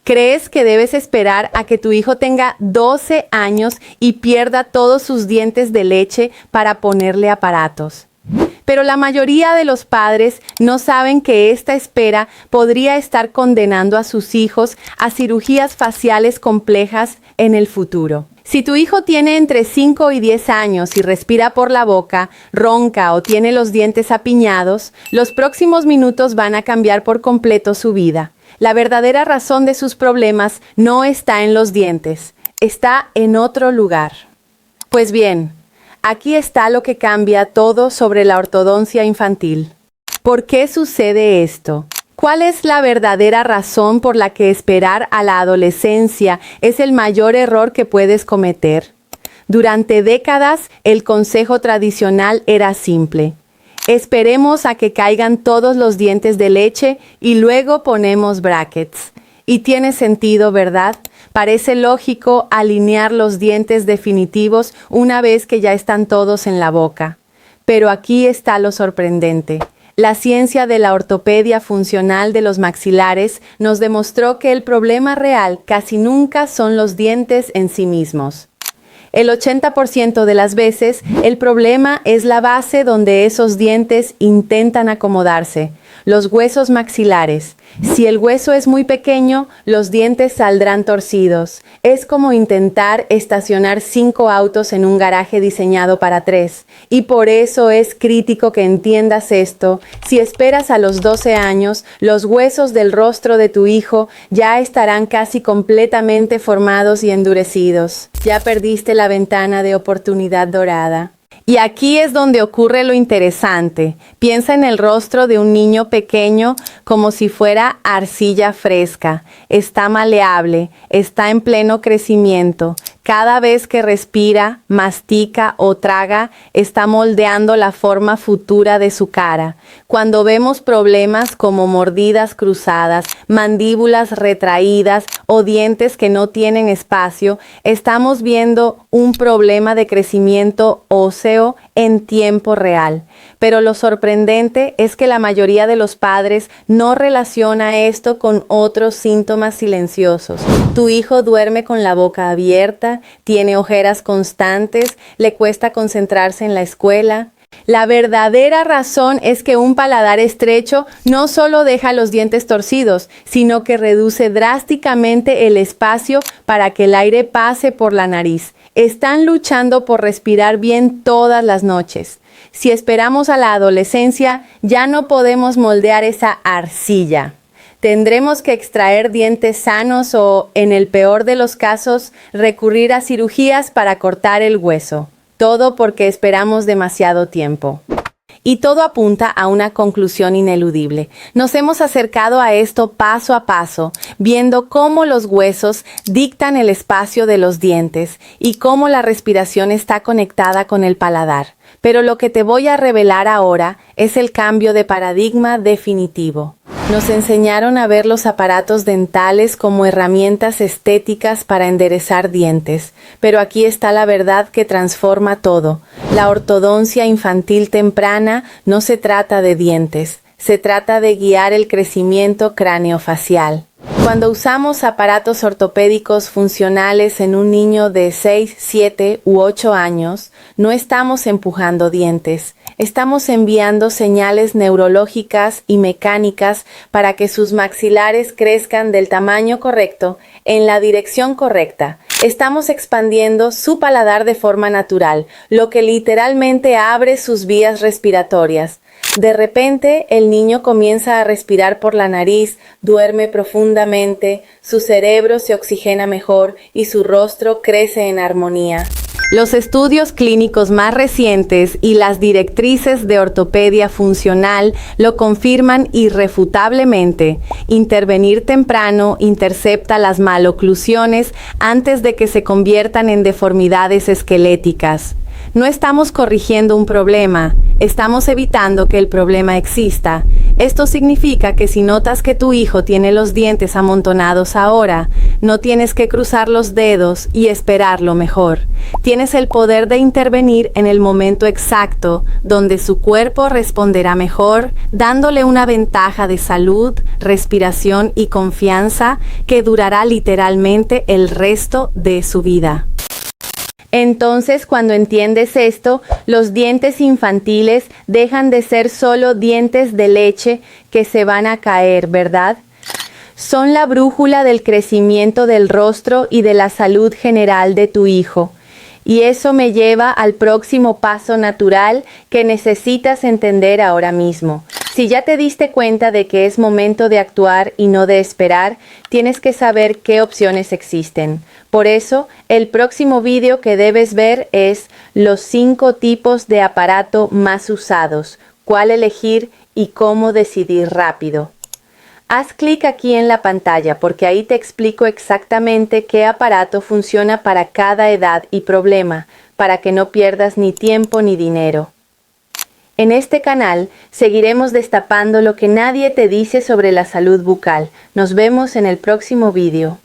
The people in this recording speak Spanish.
¿Crees que debes esperar a que tu hijo tenga 12 años y pierda todos sus dientes de leche para ponerle aparatos? Pero la mayoría de los padres no saben que esta espera podría estar condenando a sus hijos a cirugías faciales complejas en el futuro. Si tu hijo tiene entre 5 y 10 años y respira por la boca, ronca o tiene los dientes apiñados, los próximos minutos van a cambiar por completo su vida. La verdadera razón de sus problemas no está en los dientes, está en otro lugar. Pues bien, aquí está lo que cambia todo sobre la ortodoncia infantil. ¿Por qué sucede esto? ¿Cuál es la verdadera razón por la que esperar a la adolescencia es el mayor error que puedes cometer? Durante décadas, el consejo tradicional era simple. Esperemos a que caigan todos los dientes de leche y luego ponemos brackets. Y tiene sentido, ¿verdad? Parece lógico alinear los dientes definitivos una vez que ya están todos en la boca. Pero aquí está lo sorprendente. La ciencia de la ortopedia funcional de los maxilares nos demostró que el problema real casi nunca son los dientes en sí mismos. El 80% de las veces, el problema es la base donde esos dientes intentan acomodarse, los huesos maxilares. Si el hueso es muy pequeño, los dientes saldrán torcidos. Es como intentar estacionar 5 autos en un garaje diseñado para 3. Y por eso es crítico que entiendas esto. Si esperas a los 12 años, los huesos del rostro de tu hijo ya estarán casi completamente formados y endurecidos. Ya perdiste la ventana de oportunidad dorada. Y aquí es donde ocurre lo interesante. Piensa en el rostro de un niño pequeño como si fuera arcilla fresca. Está maleable, está en pleno crecimiento. Cada vez que respira, mastica o traga, está moldeando la forma futura de su cara. Cuando vemos problemas como mordidas cruzadas, mandíbulas retraídas o dientes que no tienen espacio, estamos viendo un problema de crecimiento óseo en tiempo real. Pero lo sorprendente es que la mayoría de los padres no relaciona esto con otros síntomas silenciosos. Tu hijo duerme con la boca abierta, tiene ojeras constantes, le cuesta concentrarse en la escuela. La verdadera razón es que un paladar estrecho no solo deja los dientes torcidos, sino que reduce drásticamente el espacio para que el aire pase por la nariz. Están luchando por respirar bien todas las noches. Si esperamos a la adolescencia, ya no podemos moldear esa arcilla. Tendremos que extraer dientes sanos o, en el peor de los casos, recurrir a cirugías para cortar el hueso. Todo porque esperamos demasiado tiempo. Y todo apunta a una conclusión ineludible. Nos hemos acercado a esto paso a paso, viendo cómo los huesos dictan el espacio de los dientes y cómo la respiración está conectada con el paladar. Pero lo que te voy a revelar ahora es el cambio de paradigma definitivo. Nos enseñaron a ver los aparatos dentales como herramientas estéticas para enderezar dientes, pero aquí está la verdad que transforma todo. La ortodoncia infantil temprana no se trata de dientes, se trata de guiar el crecimiento craneofacial. Cuando usamos aparatos ortopédicos funcionales en un niño de 6, 7 u 8 años, no estamos empujando dientes, estamos enviando señales neurológicas y mecánicas para que sus maxilares crezcan del tamaño correcto, en la dirección correcta. Estamos expandiendo su paladar de forma natural, lo que literalmente abre sus vías respiratorias. De repente, el niño comienza a respirar por la nariz, duerme profundamente, su cerebro se oxigena mejor y su rostro crece en armonía. Los estudios clínicos más recientes y las directrices de ortopedia funcional lo confirman irrefutablemente. Intervenir temprano intercepta las maloclusiones antes de que se conviertan en deformidades esqueléticas. No estamos corrigiendo un problema, estamos evitando que el problema exista. Esto significa que si notas que tu hijo tiene los dientes amontonados ahora, no tienes que cruzar los dedos y esperar lo mejor. Tienes el poder de intervenir en el momento exacto, donde su cuerpo responderá mejor, dándole una ventaja de salud, respiración y confianza que durará literalmente el resto de su vida. Entonces, cuando entiendes esto, los dientes infantiles dejan de ser solo dientes de leche que se van a caer, ¿verdad? Son la brújula del crecimiento del rostro y de la salud general de tu hijo. Y eso me lleva al próximo paso natural que necesitas entender ahora mismo. Si ya te diste cuenta de que es momento de actuar y no de esperar, tienes que saber qué opciones existen. Por eso, el próximo vídeo que debes ver es los 5 tipos de aparato más usados, cuál elegir y cómo decidir rápido. Haz clic aquí en la pantalla porque ahí te explico exactamente qué aparato funciona para cada edad y problema, para que no pierdas ni tiempo ni dinero. En este canal seguiremos destapando lo que nadie te dice sobre la salud bucal. Nos vemos en el próximo vídeo.